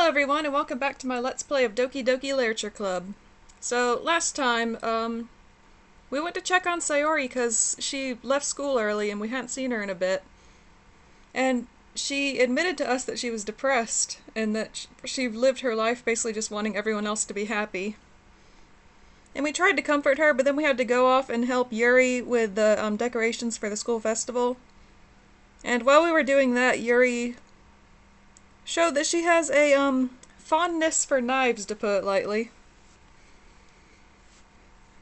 Hello everyone, and welcome back to my Let's Play of Doki Doki Literature Club. So, last time, we went to check on Sayori because she left school early and we hadn't seen her in a bit. And she admitted to us that she was depressed, and that she lived her life basically just wanting everyone else to be happy. And we tried to comfort her, but then we had to go off and help Yuri with the decorations for the school festival. And while we were doing that, Yuri showed that she has a, fondness for knives, to put it lightly.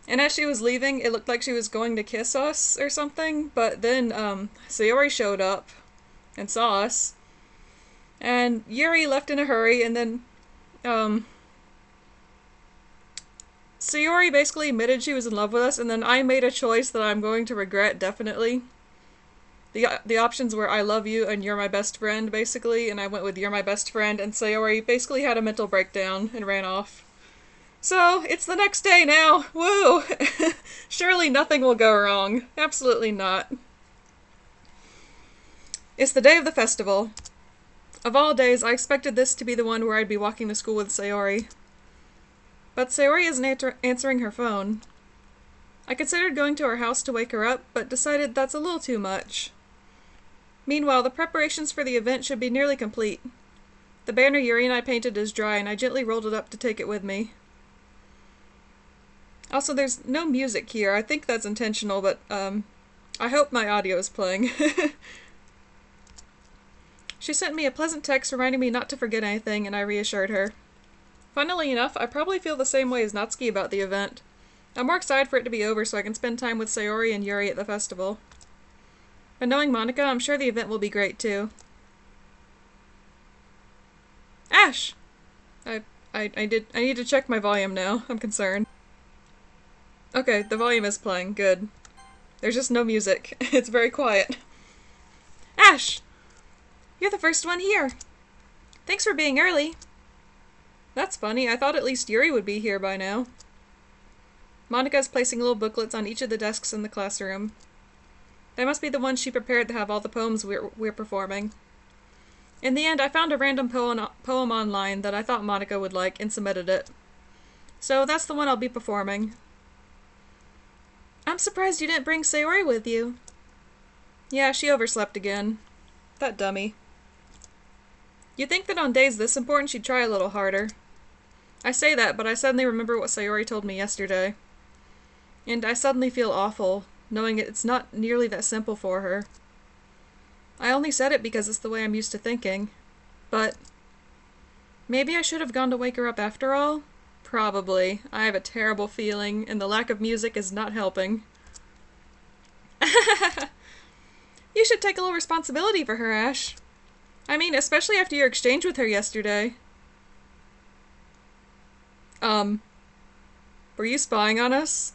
And as she was leaving, it looked like she was going to kiss us or something, but then, Sayori showed up and saw us. And Yuri left in a hurry, and then, Sayori basically admitted she was in love with us, and then I made a choice that I'm going to regret, definitely. The options were I love you and you're my best friend, basically, and I went with you're my best friend, and Sayori basically had a mental breakdown and ran off. So, it's the next day now! Woo! Surely nothing will go wrong. Absolutely not. It's the day of the festival. Of all days, I expected this to be the one where I'd be walking to school with Sayori. But Sayori isn't answering her phone. I considered going to her house to wake her up, but decided that's a little too much. Meanwhile, the preparations for the event should be nearly complete. The banner Yuri and I painted is dry, and I gently rolled it up to take it with me. Also, there's no music here. I think that's intentional, but, I hope my audio is playing. She sent me a pleasant text reminding me not to forget anything, and I reassured her. Funnily enough, I probably feel the same way as Natsuki about the event. I'm more excited for it to be over so I can spend time with Sayori and Yuri at the festival. And knowing Monica, I'm sure the event will be great too. Ash! I need to check my volume now. I'm concerned. Okay, the volume is playing. Good. There's just no music. It's very quiet. Ash! You're the first one here. Thanks for being early. That's funny. I thought at least Yuri would be here by now. Monica is placing little booklets on each of the desks in the classroom. They must be the ones she prepared to have all the poems we're performing. In the end, I found a random poem online that I thought Monica would like and submitted it. So that's the one I'll be performing. I'm surprised you didn't bring Sayori with you. Yeah, she overslept again. That dummy. You'd think that on days this important she'd try a little harder. I say that, but I suddenly remember what Sayori told me yesterday. And I suddenly feel awful, knowing it's not nearly that simple for her. I only said it because it's the way I'm used to thinking. But maybe I should have gone to wake her up after all? Probably. I have a terrible feeling, and the lack of music is not helping. You should take a little responsibility for her, Ash. I mean, especially after your exchange with her yesterday. Were you spying on us?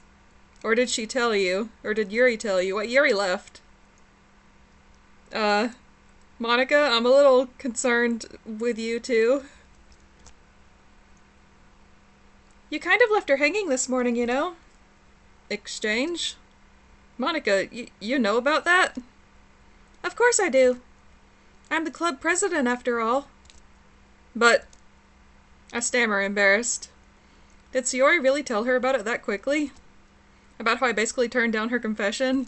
Or did she tell you? Or did Yuri tell you? What, Yuri left? Monica, I'm a little concerned with you, too. You kind of left her hanging this morning, you know? Exchange? Monica, you know about that? Of course I do. I'm the club president, after all. But... I stammer, embarrassed. Did Sayori really tell her about it that quickly? About how I basically turned down her confession?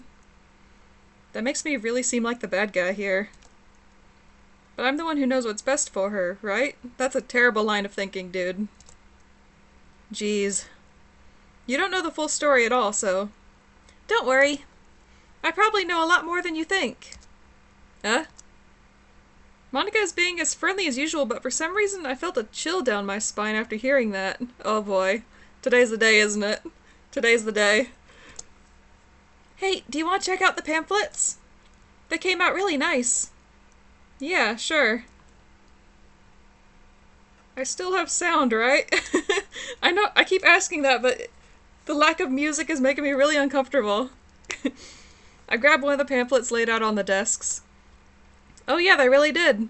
That makes me really seem like the bad guy here. But I'm the one who knows what's best for her, right? That's a terrible line of thinking, dude. Jeez. You don't know the full story at all, so... Don't worry. I probably know a lot more than you think. Huh? Monica is being as friendly as usual, but for some reason I felt a chill down my spine after hearing that. Oh boy. Today's the day, isn't it? Today's the day. Hey, do you want to check out the pamphlets? They came out really nice. Yeah, sure. I still have sound, right? I know, I keep asking that, but the lack of music is making me really uncomfortable. I grabbed one of the pamphlets laid out on the desks. Oh yeah, they really did.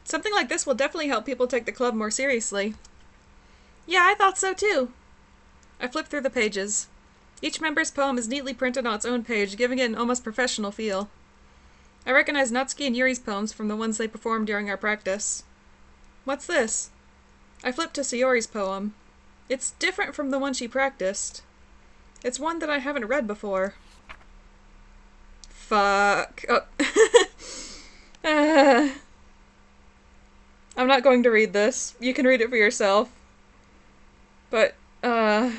Something like this will definitely help people take the club more seriously. Yeah, I thought so too. I flipped through the pages. Each member's poem is neatly printed on its own page, giving it an almost professional feel. I recognize Natsuki and Yuri's poems from the ones they performed during our practice. What's this? I flipped to Sayori's poem. It's different from the one she practiced. It's one that I haven't read before. Fuck. Oh. I'm not going to read this. You can read it for yourself. But, oh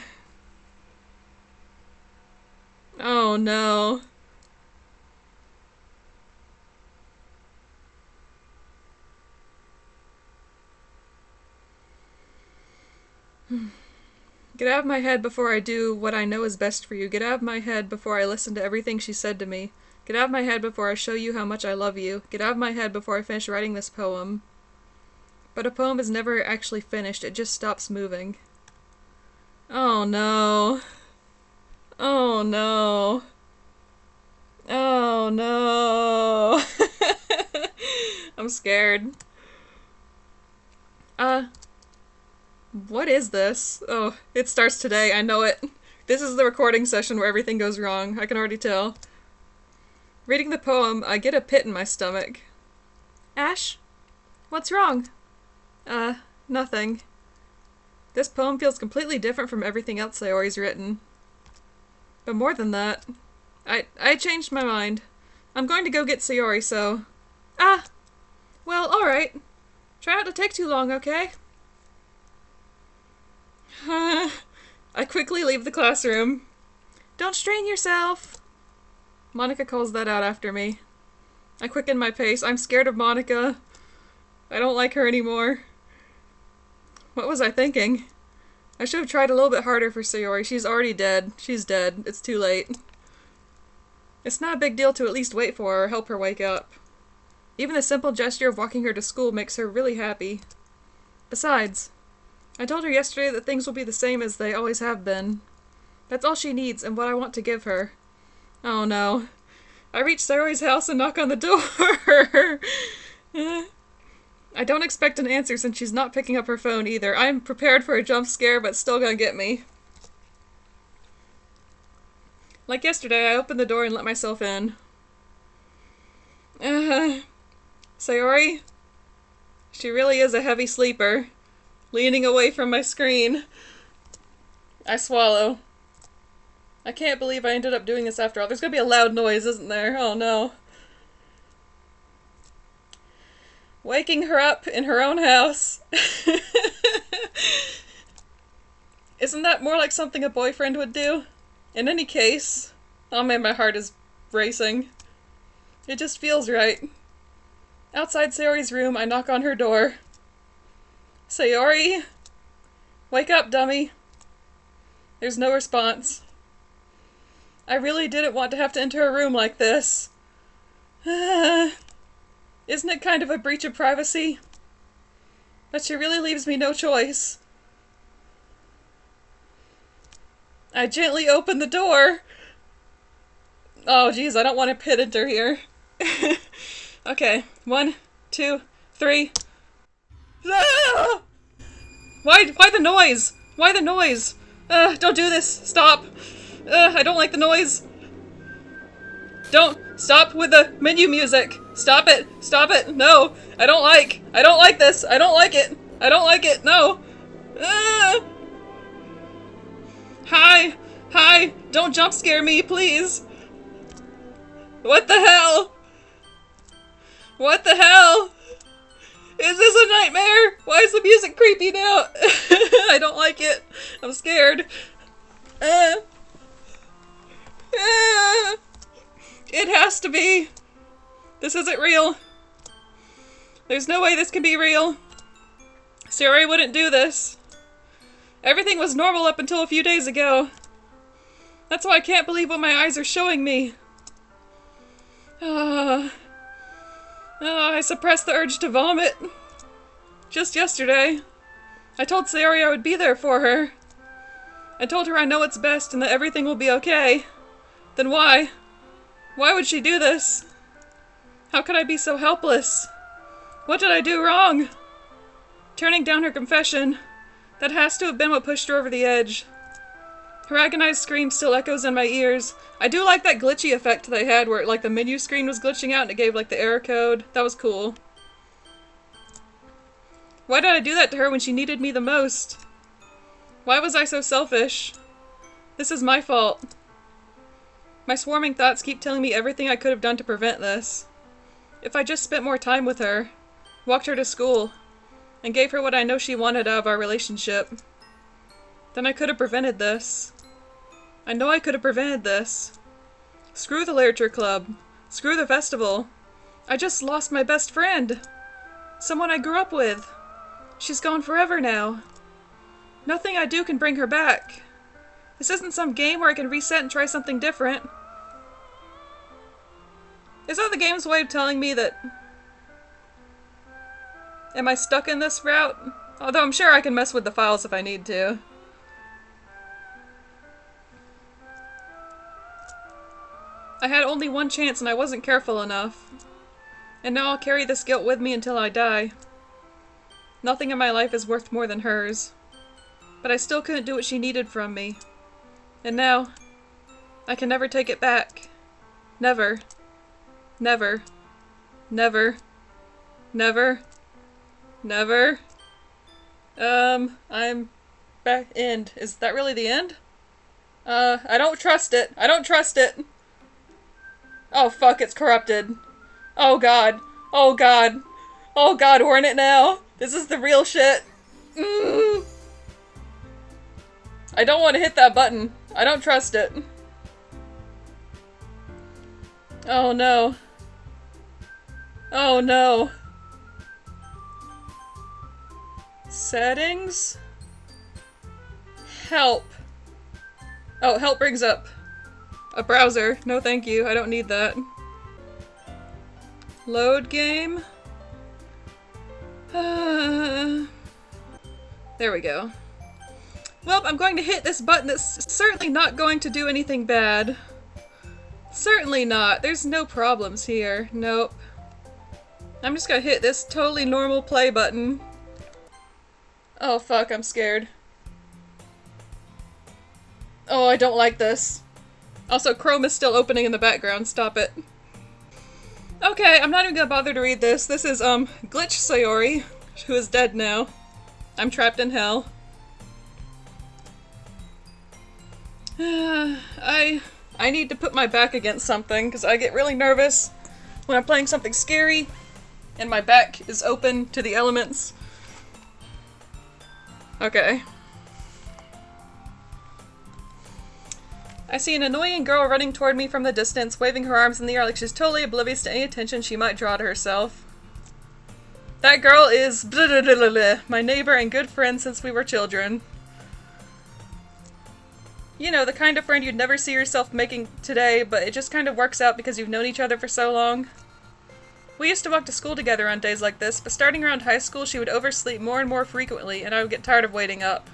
no. Get out of my head before I do what I know is best for you. Get out of my head before I listen to everything she said to me. Get out of my head before I show you how much I love you. Get out of my head before I finish writing this poem. But a poem is never actually finished, it just stops moving. Oh no. Oh no. Oh no. I'm scared. What is this? Oh, it starts today, I know it. This is the recording session where everything goes wrong, I can already tell. Reading the poem, I get a pit in my stomach. Ash? What's wrong? Nothing. This poem feels completely different from everything else Sayori's written. But more than that, I changed my mind. I'm going to go get Sayori, so... Well, alright. Try not to take too long, okay? I quickly leave the classroom. Don't strain yourself. Monica calls that out after me. I quicken my pace. I'm scared of Monica. I don't like her anymore. What was I thinking? I should have tried a little bit harder for Sayori. She's already dead. She's dead. It's too late. It's not a big deal to at least wait for her or help her wake up. Even the simple gesture of walking her to school makes her really happy. Besides, I told her yesterday that things will be the same as they always have been. That's all she needs and what I want to give her. Oh no. I reach Sayori's house and knock on the door. I don't expect an answer since she's not picking up her phone either. I'm prepared for a jump scare, but still gonna get me. Like yesterday, I opened the door and let myself in. Sayori? She really is a heavy sleeper. Leaning away from my screen. I swallow. I can't believe I ended up doing this after all. There's gonna be a loud noise, isn't there? Oh no. Waking her up in her own house. Isn't that more like something a boyfriend would do? In any case... Oh man, my heart is racing. It just feels right. Outside Sayori's room, I knock on her door. Sayori? Wake up, dummy. There's no response. I really didn't want to have to enter a room like this. Isn't it kind of a breach of privacy? But she really leaves me no choice. I gently open the door. Oh geez, I don't want to pit enter here. Okay, 1, 2, 3. Ah! Why the noise? Why the noise? Don't do this. Stop. I don't like the noise. Don't. Stop with the menu music. Stop it. Stop it. No. I don't like this. I don't like it. I don't like it. No. Hi. Hi. Don't jump scare me, please. What the hell? What the hell? Is this a nightmare? Why is the music creepy now? I don't like it. I'm scared. It has to be. This isn't real. There's no way this can be real. Sayori wouldn't do this. Everything was normal up until a few days ago. That's why I can't believe what my eyes are showing me. I suppressed the urge to vomit. Just yesterday, I told Sayori I would be there for her. I told her I know what's best and that everything will be okay. Then why? Why would she do this? How could I be so helpless? What did I do wrong? Turning down her confession. That has to have been what pushed her over the edge. Her agonized scream still echoes in my ears. I do like that glitchy effect they had where like the menu screen was glitching out and it gave like the error code. That was cool. Why did I do that to her when she needed me the most? Why was I so selfish? This is my fault. My swarming thoughts keep telling me everything I could have done to prevent this. If I just spent more time with her, walked her to school, and gave her what I know she wanted out of our relationship, then I could have prevented this. I know I could have prevented this. Screw the literature club. Screw the festival. I just lost my best friend. Someone I grew up with. She's gone forever now. Nothing I do can bring her back. This isn't some game where I can reset and try something different. Is that the game's way of telling me that... Am I stuck in this route? Although I'm sure I can mess with the files if I need to. I had only one chance and I wasn't careful enough. And now I'll carry this guilt with me until I die. Nothing in my life is worth more than hers. But I still couldn't do what she needed from me. And now, I can never take it back. Never. Never. Never. Never. Never. I'm back. End. Is that really the end? I don't trust it. I don't trust it. Oh fuck, it's corrupted. Oh god. Oh god. Oh god, we're in it now. This is the real shit. I don't want to hit that button. I don't trust it. Oh no. Oh no. Settings? Help. Oh, help brings up a browser. No thank you, I don't need that. Load game? There we go. Well, I'm going to hit this button that's certainly not going to do anything bad. Certainly not. There's no problems here. Nope. I'm just gonna hit this totally normal play button. Oh fuck, I'm scared. Oh, I don't like this. Also, Chrome is still opening in the background. Stop it. Okay, I'm not even gonna bother to read this. This is, Glitch Sayori, who is dead now. I'm trapped in hell. I need to put my back against something, because I get really nervous when I'm playing something scary, and my back is open to the elements. Okay. I see an annoying girl running toward me from the distance, waving her arms in the air like she's totally oblivious to any attention she might draw to herself. That girl is blah, blah, blah, blah, blah, my neighbor and good friend since we were children. You know, the kind of friend you'd never see yourself making today, but it just kind of works out because you've known each other for so long. We used to walk to school together on days like this, but starting around high school she would oversleep more and more frequently, and I would get tired of waiting up.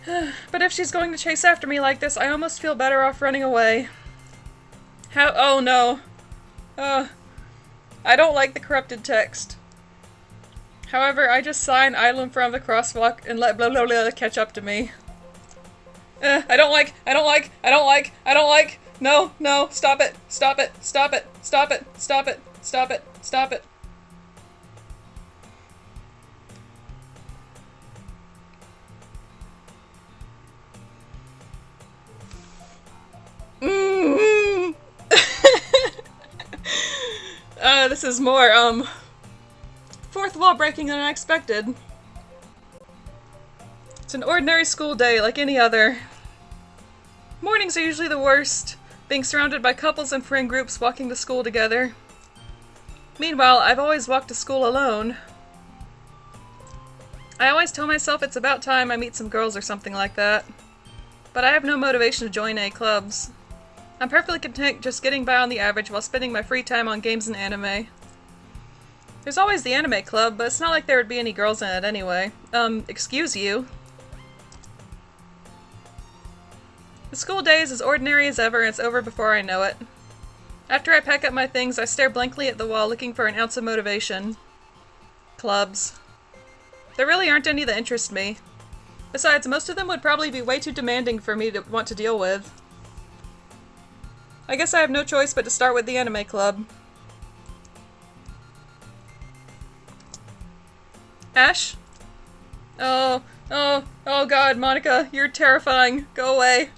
But if she's going to chase after me like this, I almost feel better off running away. How- oh no. I don't like the corrupted text. However, I just sigh and idle in front of the crosswalk and let blah blah blah catch up to me. I don't like, no, no, stop it, stop it, stop it, stop it, stop it, stop it, stop it. This is more, fourth wall breaking than I expected. It's an ordinary school day, like any other. Mornings are usually the worst, being surrounded by couples and friend groups walking to school together. Meanwhile, I've always walked to school alone. I always tell myself it's about time I meet some girls or something like that. But I have no motivation to join any clubs. I'm perfectly content just getting by on the average while spending my free time on games and anime. There's always the anime club, but it's not like there would be any girls in it anyway. Excuse you. The school day is as ordinary as ever and it's over before I know it. After I pack up my things, I stare blankly at the wall looking for an ounce of motivation. Clubs. There really aren't any that interest me. Besides, most of them would probably be way too demanding for me to want to deal with. I guess I have no choice but to start with the anime club. Ash? Oh god, Monica, you're terrifying. Go away.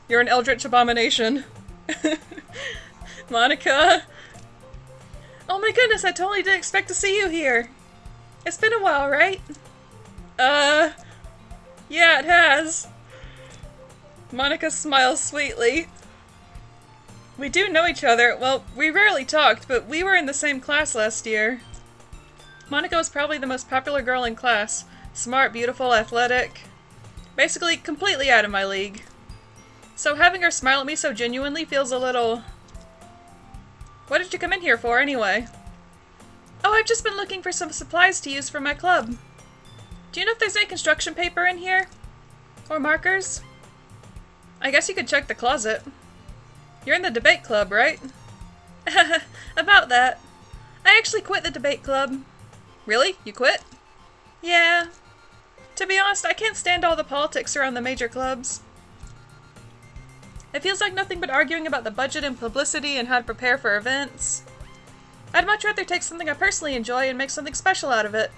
You're an eldritch abomination. Monica? Oh my goodness, I totally didn't expect to see you here. It's been a while, right? Yeah, it has. Monica smiles sweetly. We do know each other. Well, we rarely talked, but we were in the same class last year. Monica was probably the most popular girl in class. Smart, beautiful, athletic. Basically, completely out of my league. So having her smile at me so genuinely feels a little... What did you come in here for, anyway? Oh, I've just been looking for some supplies to use for my club. Do you know if there's any construction paper in here? Or markers? I guess you could check the closet. You're in the debate club, right? About that. I actually quit the debate club. Really? You quit? Yeah. To be honest, I can't stand all the politics around the major clubs. It feels like nothing but arguing about the budget and publicity and how to prepare for events. I'd much rather take something I personally enjoy and make something special out of it.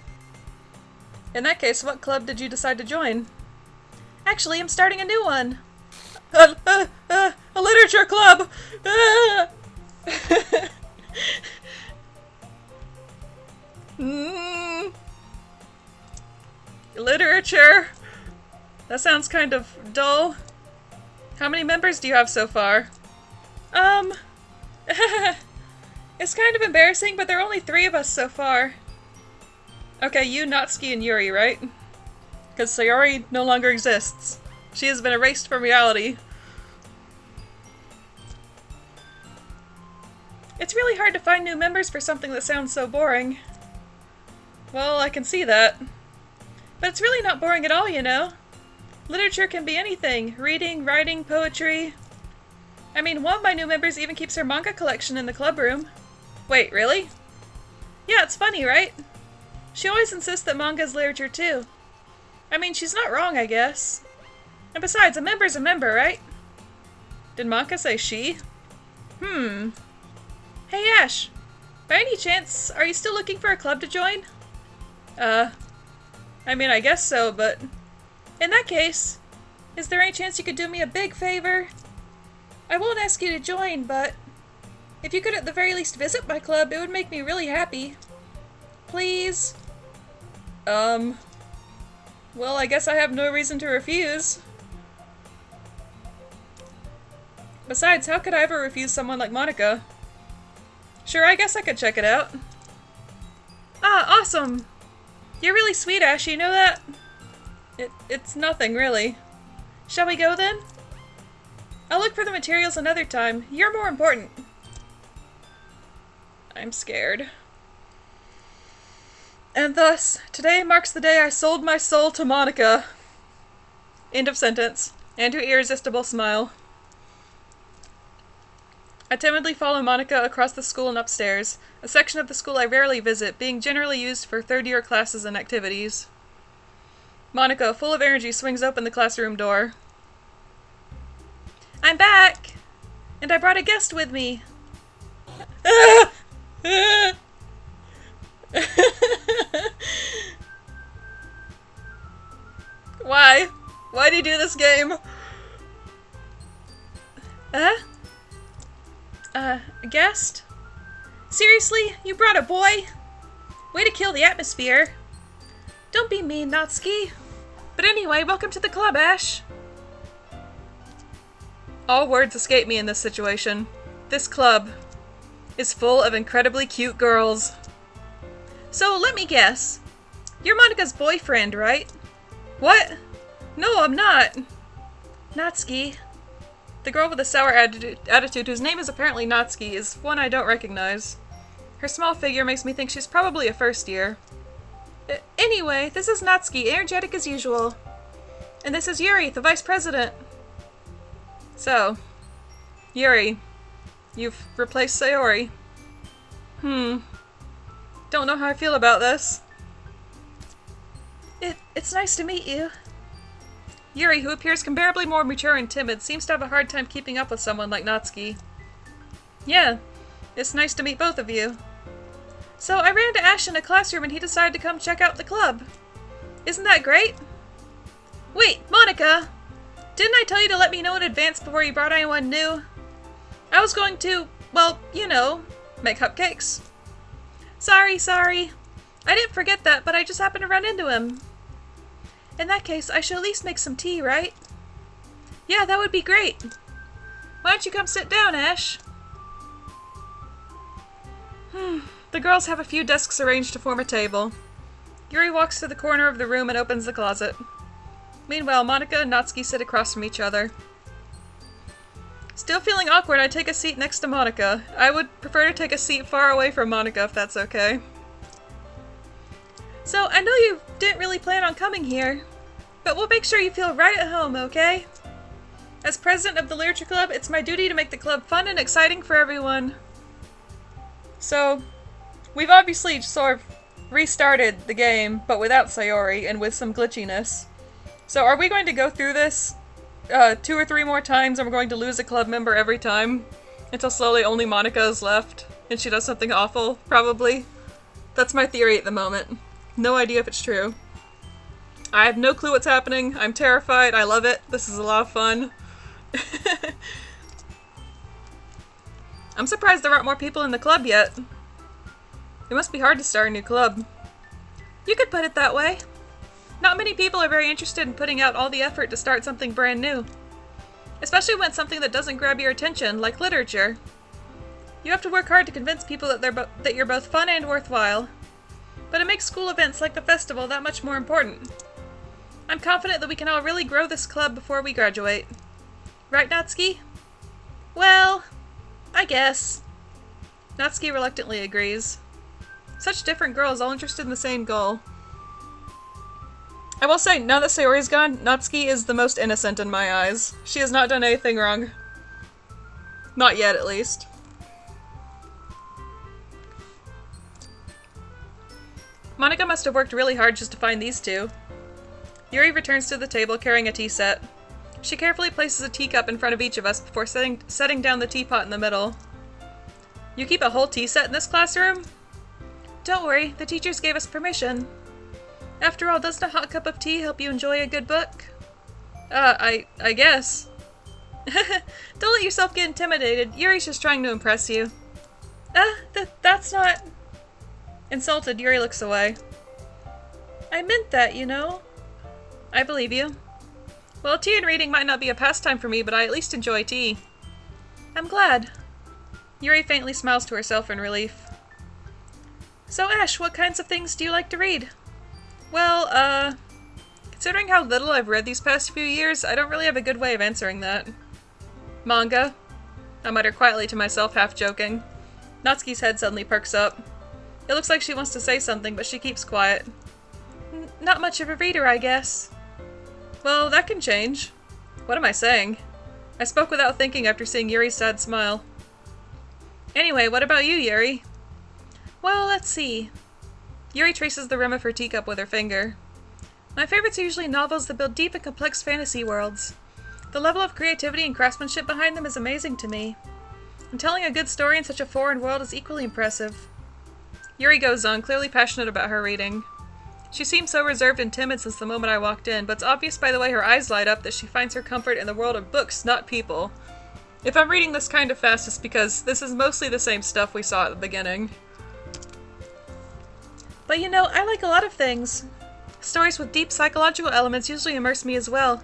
In that case, what club did you decide to join? Actually, I'm starting a new one. A literature club! Literature? That sounds kind of dull. How many members do you have so far? It's kind of embarrassing, but there are only 3 of us so far. Okay, you, Natsuki, and Yuri, right? Because Sayori no longer exists. She has been erased from reality. It's really hard to find new members for something that sounds so boring. Well, I can see that. But it's really not boring at all, you know? Literature can be anything. Reading, writing, poetry. I mean, one of my new members even keeps her manga collection in the club room. Wait, really? Yeah, it's funny, right? She always insists that manga is literature too. I mean, she's not wrong, I guess. And besides, a member's a member, right? Did Maka say she? Hey, Ash. By any chance, are you still looking for a club to join? I mean, I guess so, but... In that case, is there any chance you could do me a big favor? I won't ask you to join, but... If you could at the very least visit my club, it would make me really happy. Please? Well, I guess I have no reason to refuse. Besides, how could I ever refuse someone like Monica? Sure, I guess I could check it out. Ah, awesome! You're really sweet, Ash, you know that? It's nothing, really. Shall we go, then? I'll look for the materials another time. You're more important. I'm scared. And thus, today marks the day I sold my soul to Monica. End of sentence. And her irresistible smile. I timidly follow Monica across the school and upstairs, a section of the school I rarely visit, being generally used for third-year classes and activities. Monica, full of energy, swings open the classroom door. I'm back! And I brought a guest with me. Why? Why do you do this game? A guest? Seriously? You brought a boy? Way to kill the atmosphere. Don't be mean, Natsuki. But anyway, welcome to the club, Ash. All words escape me in this situation. This club is full of incredibly cute girls. So, let me guess. You're Monica's boyfriend, right? What? No, I'm not. Natsuki. The girl with the sour attitude, whose name is apparently Natsuki, is one I don't recognize. Her small figure makes me think she's probably a first year. Anyway, this is Natsuki, energetic as usual. And this is Yuri, the vice president. So, Yuri, you've replaced Sayori. Don't know how I feel about this. It's nice to meet you. Yuri, who appears comparably more mature and timid, seems to have a hard time keeping up with someone like Natsuki. Yeah, it's nice to meet both of you. So I ran into Ash in a classroom and he decided to come check out the club. Isn't that great? Wait, Monica! Didn't I tell you to let me know in advance before you brought anyone new? I was going to, well, you know, make cupcakes. Sorry. I didn't forget that, but I just happened to run into him. In that case, I should at least make some tea, right? Yeah, that would be great. Why don't you come sit down, Ash? The girls have a few desks arranged to form a table. Yuri walks to the corner of the room and opens the closet. Meanwhile, Monica and Natsuki sit across from each other. Still feeling awkward, I take a seat next to Monica. I would prefer to take a seat far away from Monica if that's okay. So, I know you didn't really plan on coming here, but we'll make sure you feel right at home, okay? As president of the Literature Club, it's my duty to make the club fun and exciting for everyone. So, we've obviously sort of restarted the game, but without Sayori and with some glitchiness. So are we going to go through this 2 or 3 more times and we're going to lose a club member every time? Until slowly only Monica is left and she does something awful, probably. That's my theory at the moment. No idea if it's true. I have no clue what's happening. I'm terrified. I love it. This is a lot of fun. I'm surprised there aren't more people in the club yet. It must be hard to start a new club. You could put it that way. Not many people are very interested in putting out all the effort to start something brand new. Especially when it's something that doesn't grab your attention, like literature. You have to work hard to convince people that you're both fun and worthwhile. But it makes school events like the festival that much more important. I'm confident that we can all really grow this club before we graduate. Right, Natsuki? Well, I guess. Natsuki reluctantly agrees. Such different girls, all interested in the same goal. I will say, now that Sayori's gone, Natsuki is the most innocent in my eyes. She has not done anything wrong. Not yet, at least. Monica must have worked really hard just to find these two. Yuri returns to the table carrying a tea set. She carefully places a teacup in front of each of us before setting down the teapot in the middle. You keep a whole tea set in this classroom? Don't worry, the teachers gave us permission. After all, doesn't a hot cup of tea help you enjoy a good book? I guess. Don't let yourself get intimidated. Yuri's just trying to impress you. That's not... Insulted, Yuri looks away. I meant that, you know. I believe you. Well, tea and reading might not be a pastime for me, but I at least enjoy tea. I'm glad. Yuri faintly smiles to herself in relief. So, Ash, what kinds of things do you like to read? Well, considering how little I've read these past few years, I don't really have a good way of answering that. Manga. I mutter quietly to myself, half joking. Natsuki's head suddenly perks up. It looks like she wants to say something, but she keeps quiet. Not much of a reader, I guess. Well, that can change. What am I saying? I spoke without thinking after seeing Yuri's sad smile. Anyway, what about you, Yuri? Well, let's see. Yuri traces the rim of her teacup with her finger. My favorites are usually novels that build deep and complex fantasy worlds. The level of creativity and craftsmanship behind them is amazing to me. And telling a good story in such a foreign world is equally impressive. Yuri goes on, clearly passionate about her reading. She seems so reserved and timid since the moment I walked in, but it's obvious by the way her eyes light up that she finds her comfort in the world of books, not people. If I'm reading this kind of fast, it's because this is mostly the same stuff we saw at the beginning. But you know, I like a lot of things. Stories with deep psychological elements usually immerse me as well.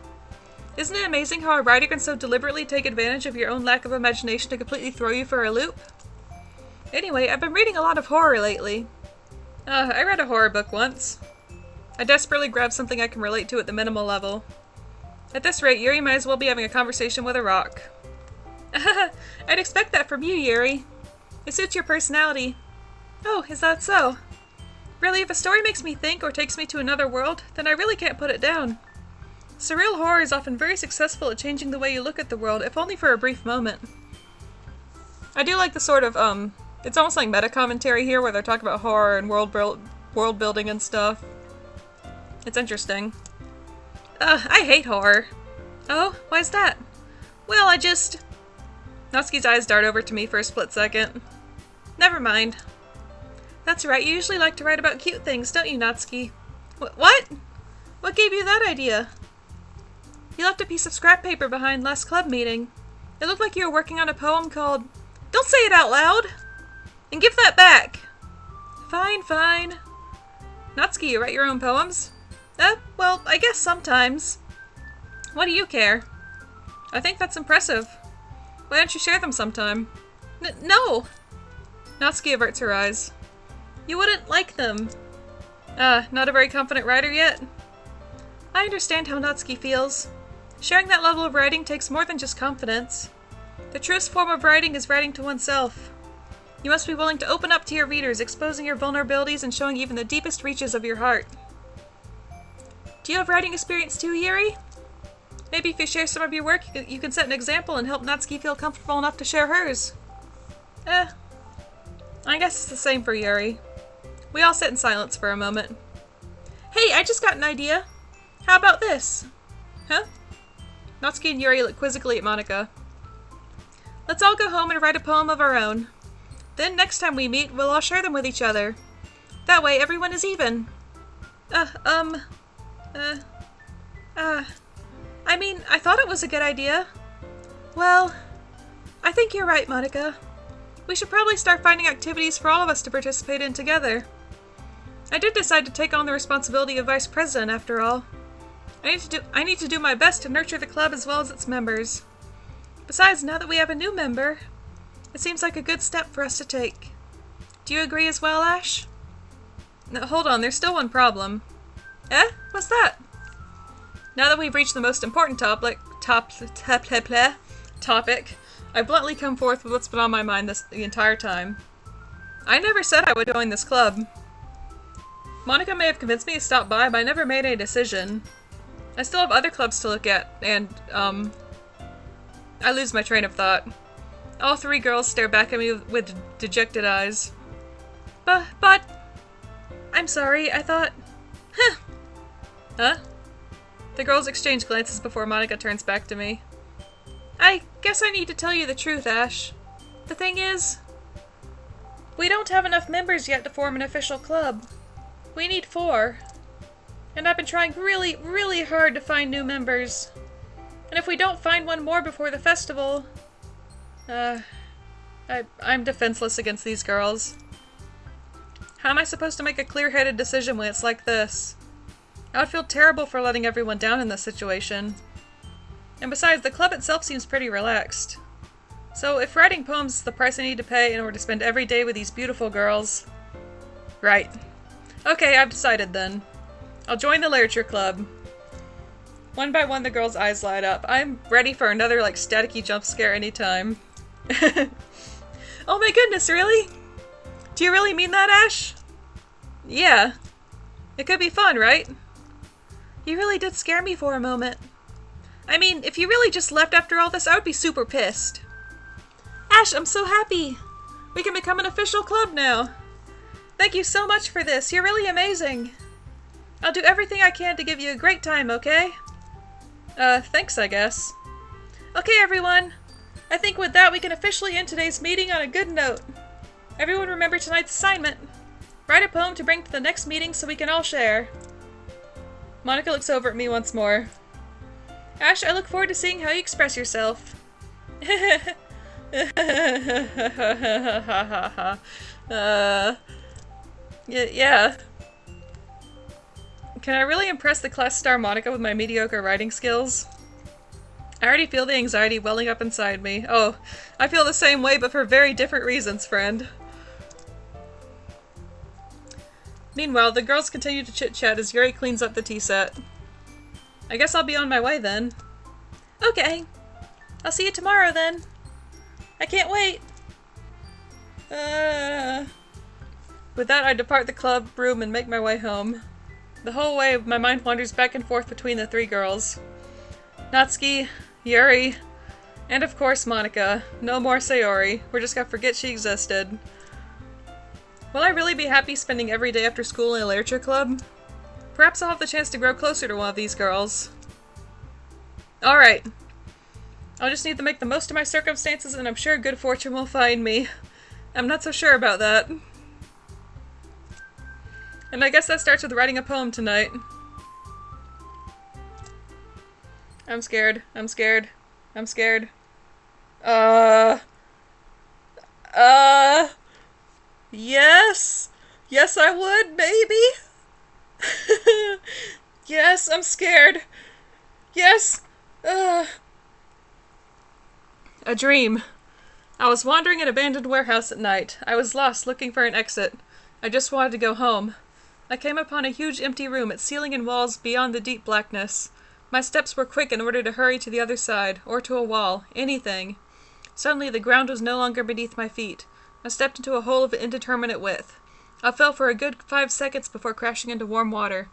Isn't it amazing how a writer can so deliberately take advantage of your own lack of imagination to completely throw you for a loop? Anyway, I've been reading a lot of horror lately. I read a horror book once. I desperately grabbed something I can relate to at the minimal level. At this rate, Yuri might as well be having a conversation with a rock. I'd expect that from you, Yuri. It suits your personality. Oh, is that so? Really, if a story makes me think or takes me to another world, then I really can't put it down. Surreal horror is often very successful at changing the way you look at the world, if only for a brief moment. I do like the sort of, it's almost like meta-commentary here where they're talking about horror and world building and stuff. It's interesting. I hate horror. Oh, why's that? Well, Natsuki's eyes dart over to me for a split second. Never mind. That's right, you usually like to write about cute things, don't you, Natsuki? What? What gave you that idea? You left a piece of scrap paper behind last club meeting. It looked like you were working on a poem called... Don't say it out loud! And give that back! Fine, fine. Natsuki, you write your own poems? Well, I guess sometimes. What do you care? I think that's impressive. Why don't you share them sometime? No! Natsuki averts her eyes. You wouldn't like them. Not a very confident writer yet? I understand how Natsuki feels. Sharing that level of writing takes more than just confidence. The truest form of writing is writing to oneself. You must be willing to open up to your readers, exposing your vulnerabilities and showing even the deepest reaches of your heart. Do you have writing experience too, Yuri? Maybe if you share some of your work, you can set an example and help Natsuki feel comfortable enough to share hers. I guess it's the same for Yuri. We all sit in silence for a moment. Hey, I just got an idea. How about this? Huh? Natsuki and Yuri look quizzically at Monika. Let's all go home and write a poem of our own. Then next time we meet, we'll all share them with each other. That way everyone is even. I mean, I thought it was a good idea. Well, I think you're right, Monika. We should probably start finding activities for all of us to participate in together. I did decide to take on the responsibility of vice president, after all. I need to do my best to nurture the club as well as its members. Besides, now that we have a new member, it seems like a good step for us to take. Do you agree as well, Ash? No, hold on, there's still one problem. What's that? Now that we've reached the most important topic, I bluntly come forth with what's been on my mind the entire time. I never said I would join this club. Monika may have convinced me to stop by, but I never made a decision. I still have other clubs to look at, and, I lose my train of thought. All three girls stare back at me with dejected eyes. But... I'm sorry, I thought... Huh? The girls exchange glances before Monika turns back to me. I guess I need to tell you the truth, Ash. The thing is... we don't have enough members yet to form an official club. We need 4. And I've been trying really, really hard to find new members. And if we don't find one more before the festival... I'm defenseless against these girls. How am I supposed to make a clear-headed decision when it's like this? I would feel terrible for letting everyone down in this situation. And besides, the club itself seems pretty relaxed. So if writing poems is the price I need to pay in order to spend every day with these beautiful girls... Right. Okay, I've decided then. I'll join the literature club. One by one, the girls' eyes light up. I'm ready for another, staticky jump scare anytime. Oh my goodness, really? Do you really mean that, Ash? Yeah. It could be fun, right? You really did scare me for a moment. I mean, if you really just left after all this, I would be super pissed. Ash, I'm so happy! We can become an official club now! Thank you so much for this, you're really amazing! I'll do everything I can to give you a great time, okay? Thanks, I guess. Okay, everyone! I think with that we can officially end today's meeting on a good note. Everyone remember tonight's assignment. Write a poem to bring to the next meeting so we can all share. Monika looks over at me once more. Ash, I look forward to seeing how you express yourself. Yeah. Can I really impress the class star Monika with my mediocre writing skills? I already feel the anxiety welling up inside me. Oh, I feel the same way, but for very different reasons, friend. Meanwhile, the girls continue to chit-chat as Yuri cleans up the tea set. I guess I'll be on my way then. Okay. I'll see you tomorrow then. I can't wait. With that, I depart the club room and make my way home. The whole way, my mind wanders back and forth between the 3 girls. Natsuki, Yuri, and of course Monika. No more Sayori. We're just gonna forget she existed. Will I really be happy spending every day after school in a literature club? Perhaps I'll have the chance to grow closer to one of these girls. Alright. I'll just need to make the most of my circumstances and I'm sure good fortune will find me. I'm not so sure about that. And I guess that starts with writing a poem tonight. I'm scared. I'm scared. I'm scared. Yes. Yes, I would, maybe. Yes, I'm scared. Yes. A dream. I was wandering an abandoned warehouse at night. I was lost, looking for an exit. I just wanted to go home. I came upon a huge empty room, its ceiling and walls beyond the deep blackness. My steps were quick in order to hurry to the other side, or to a wall, anything. Suddenly the ground was no longer beneath my feet. I stepped into a hole of indeterminate width. I fell for a good 5 seconds before crashing into warm water.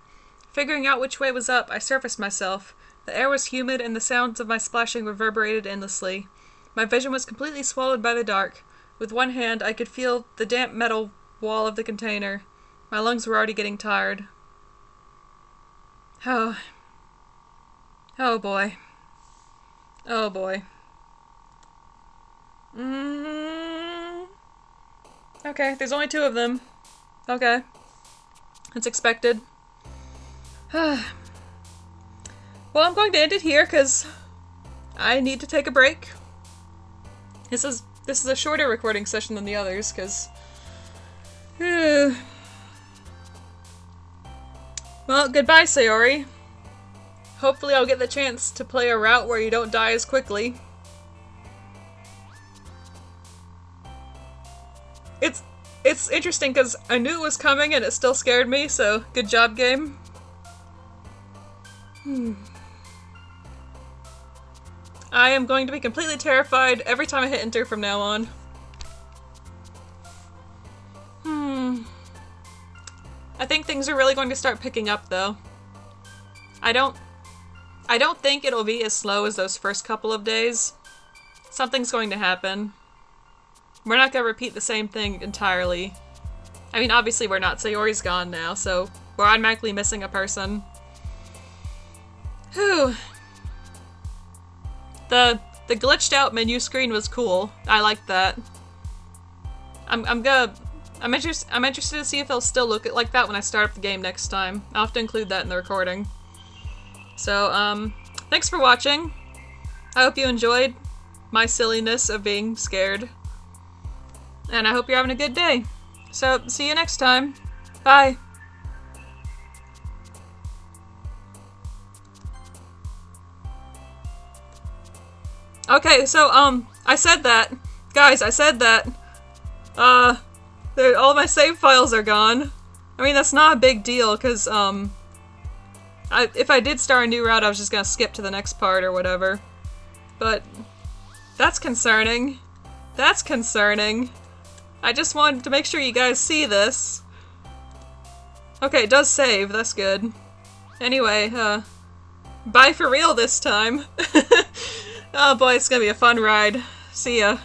Figuring out which way was up, I surfaced myself. The air was humid and the sounds of my splashing reverberated endlessly. My vision was completely swallowed by the dark. With one hand, I could feel the damp metal wall of the container. My lungs were already getting tired. Oh. Oh boy. Oh boy. Okay, there's only 2 of them. Okay. It's expected. Well, I'm going to end it here because I need to take a break. This is a shorter recording session than the others because well, goodbye, Sayori. Hopefully I'll get the chance to play a route where you don't die as quickly. It's interesting because I knew it was coming and it still scared me, so good job, game. I am going to be completely terrified every time I hit enter from now on. I think things are really going to start picking up, though. I don't think it'll be as slow as those first couple of days. Something's going to happen. We're not going to repeat the same thing entirely. I mean, obviously we're not. Sayori's gone now, so we're automatically missing a person. Whew. The glitched out menu screen was cool. I liked that. I'm interested to see if it'll still look like that when I start up the game next time. I'll have to include that in the recording. So, thanks for watching. I hope you enjoyed my silliness of being scared. And I hope you're having a good day. So, see you next time. Bye. Okay, so, I said that. Guys, I said that. All my save files are gone. I mean, that's not a big deal, because, if I did start a new route, I was just gonna skip to the next part or whatever. But that's concerning. That's concerning. I just wanted to make sure you guys see this. Okay, it does save. That's good. Anyway, bye for real this time. Oh boy, it's gonna be a fun ride. See ya.